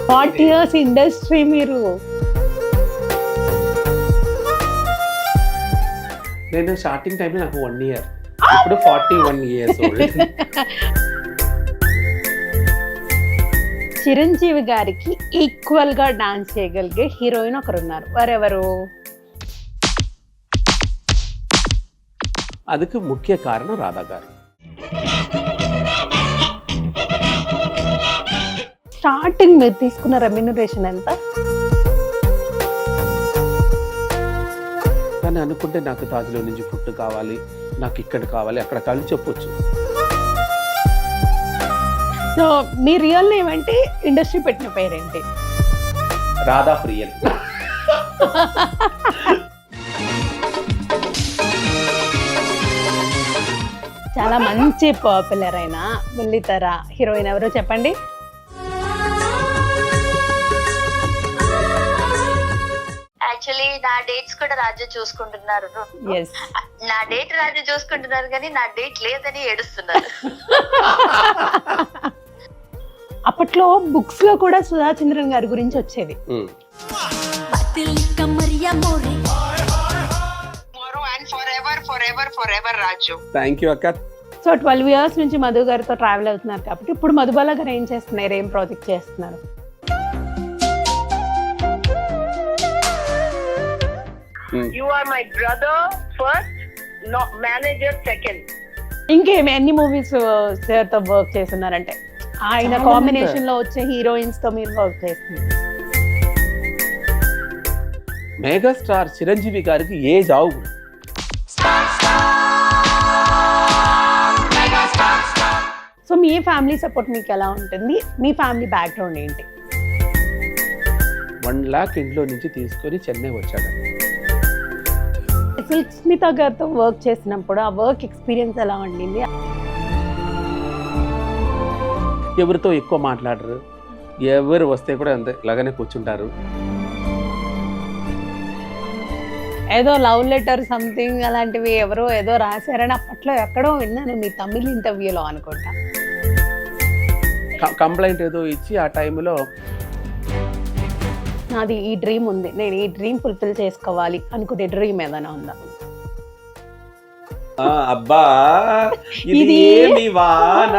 40 years industry మీరు. నేను starting టైంలో నాకు 1 year, ఇప్పుడు 41 years old. చిరంజీవి గారికి ఈక్వల్ గా డాన్స్ చేయగలిగే హీరోయిన్ ఒకరున్నారు, వారెవరు? அதுக்கு முக்கிய காரணம் ராதா గారు. స్టార్టింగ్ మీరు తీసుకున్న రెమ్యూనరేషన్ ఎంత? కానీ అనుకుంటే నాకు తాజ్లో నుంచి ఫుడ్ కావాలి, నాకు ఇక్కడ కావాలి, అక్కడ కావాలి చెప్పొచ్చు. సో మీ రియల్ నేమ్ అంటే ఇండస్ట్రీ పెట్టిన పేరేంటి? రాధా ప్రియన్. చాలా మంచి పాపులర్ అయిన బుల్లితెర హీరోయిన్ ఎవరో చెప్పండి. యాక్చువల్లీ నా డేట్స్ కూడా రాజు చూసుకుంటున్నారు. Yes. నా డేట్ రాజు చూసుకుంటున్నారు కానీ నా డేట్ లేదని ఏడుస్తున్నారు. అప్పట్లో బుక్స్ లో కూడా సుధా చంద్రన్ గారి గురించి వచ్చేది. రాజు. థ్యాంక్ యూ అక్క. సో 12 years నుంచి మధు గారితో ట్రావెల్ అవుతున్నారు కాబట్టి ఇప్పుడు మధుబాల గారు ఏం చేస్తున్నారు, ఏం ప్రాజెక్ట్ చేస్తున్నారు? You are my brother first, not manager second. ఇంకేమి ఎన్ని మూవీస్ తో వర్క్ చేస్తున్నారంటే ఆయన కాంబినేషన్ లో వచ్చే హీరోయిన్స్ తో మీరు వర్క్ చేస్తున్నారు? మెగాస్టార్ చిరంజీవి గారికి ఏజ్ ఆవు. సో మీ ఫ్యామిలీ సపోర్ట్ మీకు ఎలా ఉంటుంది? మీ ఫ్యామిలీ బ్యాక్గ్రౌండ్ ఏంటి? 1 lakh ఇంట్లో నుంచి తీసుకొని చెన్నై వచ్చాడు. సుస్మిత గారితో వర్క్ చేసినప్పుడు ఆ వర్క్ ఎక్స్పీరియన్స్ ఎలా ఉండింది? ఎవరితో ఎక్కువ మాట్లాడరు, ఎవరు వస్తే కూడా అంతే ఇలాగనే కూర్చుంటారు. ఏదో లవ్ లెటర్ సంథింగ్ అలాంటివి ఎవరో ఏదో రాశారని అప్పట్లో ఎక్కడో విన్నాను మీ తమిళ ఇంటర్వ్యూలో అనుకుంటా. కంప్లైంట్ ఏదో ఇచ్చి ఆ టైంలో నాది ఈ డ్రీమ్ ఉంది, నేను ఈ డ్రీమ్ ఫుల్ఫిల్ చేసుకోవాలి అనుకునే డ్రీమ్ ఏదైనా ఉందా? అబ్బా ఇది ఏమి వాన